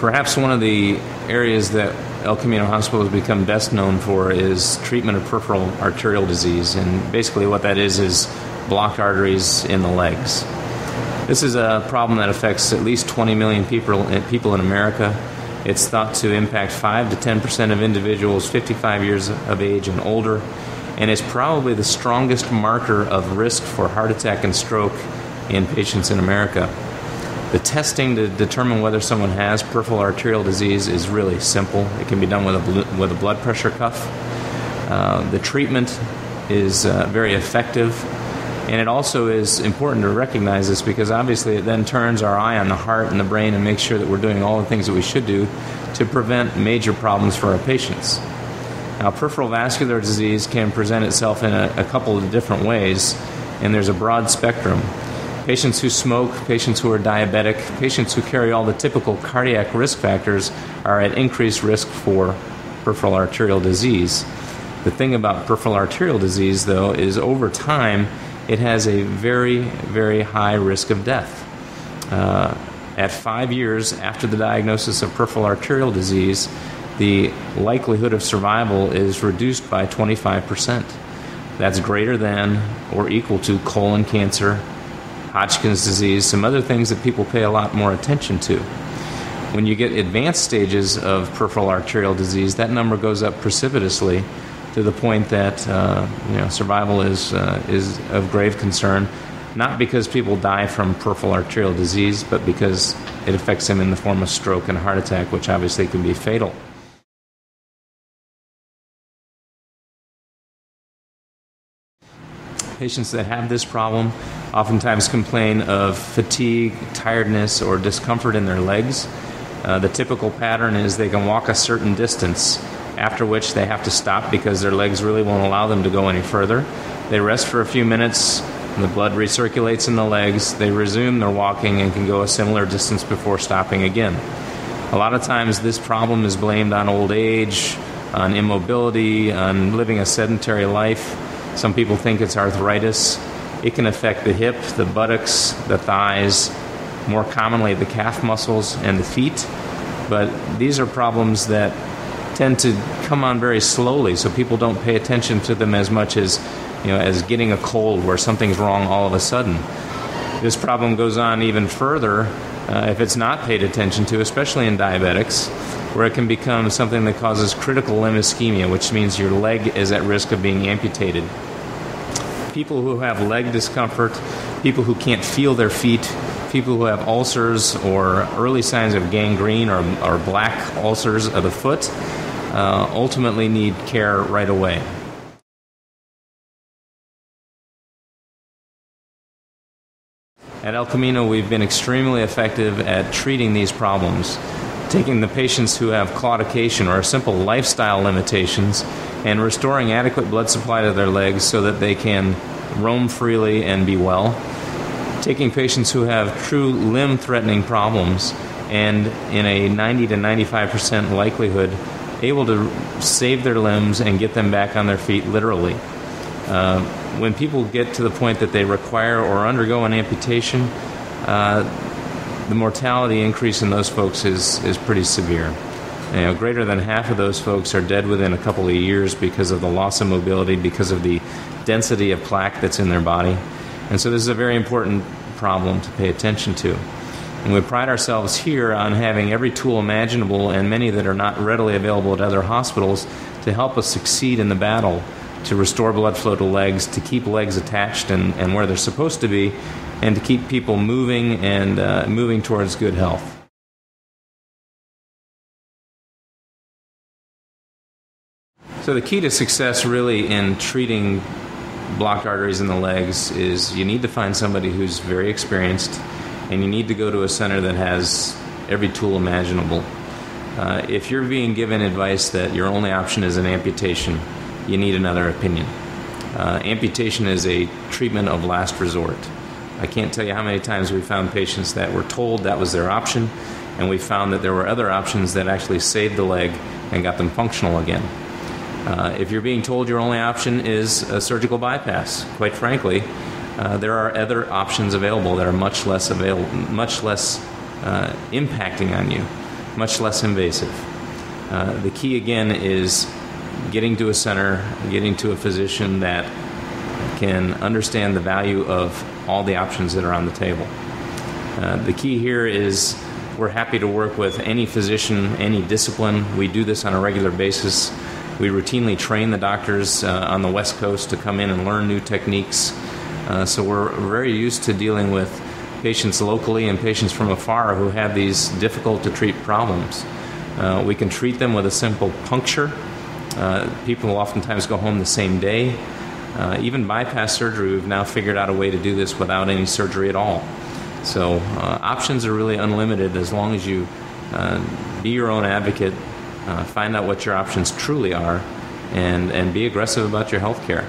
Perhaps one of the areas that El Camino Hospital has become best known for is treatment of peripheral arterial disease, and basically what that is blocked arteries in the legs. This is a problem that affects at least 20 million people in America. It's thought to impact 5 to 10% of individuals 55 years of age and older, and is probably the strongest marker of risk for heart attack and stroke in patients in America. The testing to determine whether someone has peripheral arterial disease is really simple. It can be done with a blood pressure cuff. The treatment is very effective, and it also is important to recognize this because obviously it then turns our eye on the heart and the brain and makes sure that we're doing all the things that we should do to prevent major problems for our patients. Now, peripheral vascular disease can present itself in a couple of different ways, and there's a broad spectrum. Patients who smoke, patients who are diabetic, patients who carry all the typical cardiac risk factors are at increased risk for peripheral arterial disease. The thing about peripheral arterial disease, though, is over time it has a very, very high risk of death. At 5 years after the diagnosis of peripheral arterial disease, the likelihood of survival is reduced by 25%. That's greater than or equal to colon cancer, Hodgkin's disease, some other things that people pay a lot more attention to. When you get advanced stages of peripheral arterial disease, that number goes up precipitously to the point that survival is of grave concern, not because people die from peripheral arterial disease, but because it affects them in the form of stroke and heart attack, which obviously can be fatal. Patients that have this problem oftentimes complain of fatigue, tiredness, or discomfort in their legs. The typical pattern is they can walk a certain distance, after which they have to stop because their legs really won't allow them to go any further. They rest for a few minutes, and the blood recirculates in the legs. They resume their walking and can go a similar distance before stopping again. A lot of times this problem is blamed on old age, on immobility, on living a sedentary life. Some people think it's arthritis. It can affect the hip, the buttocks, the thighs, more commonly the calf muscles and the feet. But these are problems that tend to come on very slowly, so people don't pay attention to them as much as getting a cold where something's wrong all of a sudden. This problem goes on even further if it's not paid attention to, especially in diabetics, where it can become something that causes critical limb ischemia, which means your leg is at risk of being amputated. People who have leg discomfort, people who can't feel their feet, people who have ulcers or early signs of gangrene or black ulcers of the foot ultimately need care right away. At El Camino, we've been extremely effective at treating these problems, taking the patients who have claudication or simple lifestyle limitations and restoring adequate blood supply to their legs so that they can roam freely and be well. Taking patients who have true limb-threatening problems and in a 90 to 95% likelihood able to save their limbs and get them back on their feet literally. When people get to the point that they require or undergo an amputation, the mortality increase in those folks is pretty severe. Greater than half of those folks are dead within a couple of years because of the loss of mobility, because of the density of plaque that's in their body. And so this is a very important problem to pay attention to. And we pride ourselves here on having every tool imaginable, and many that are not readily available at other hospitals, to help us succeed in the battle to restore blood flow to legs, to keep legs attached and where they're supposed to be, and to keep people moving and moving towards good health. So the key to success really in treating blocked arteries in the legs is you need to find somebody who's very experienced, and you need to go to a center that has every tool imaginable. If you're being given advice that your only option is an amputation, you need another opinion. Amputation is a treatment of last resort. I can't tell you how many times we found patients that were told that was their option, and we found that there were other options that actually saved the leg and got them functional again. If you're being told your only option is a surgical bypass, quite frankly, there are other options available that are much less impacting on you. much less invasive. The key, again, is getting to a center, getting to a physician that can understand the value of all the options that are on the table. The key here is we're happy to work with any physician, any discipline. We do this on a regular basis. We routinely train the doctors on the West Coast to come in and learn new techniques. So we're very used to dealing with patients locally and patients from afar who have these difficult-to-treat problems. We can treat them with a simple puncture. People will oftentimes go home the same day. Even bypass surgery, we've now figured out a way to do this without any surgery at all. So options are really unlimited as long as you be your own advocate, find out what your options truly are, and be aggressive about your health care.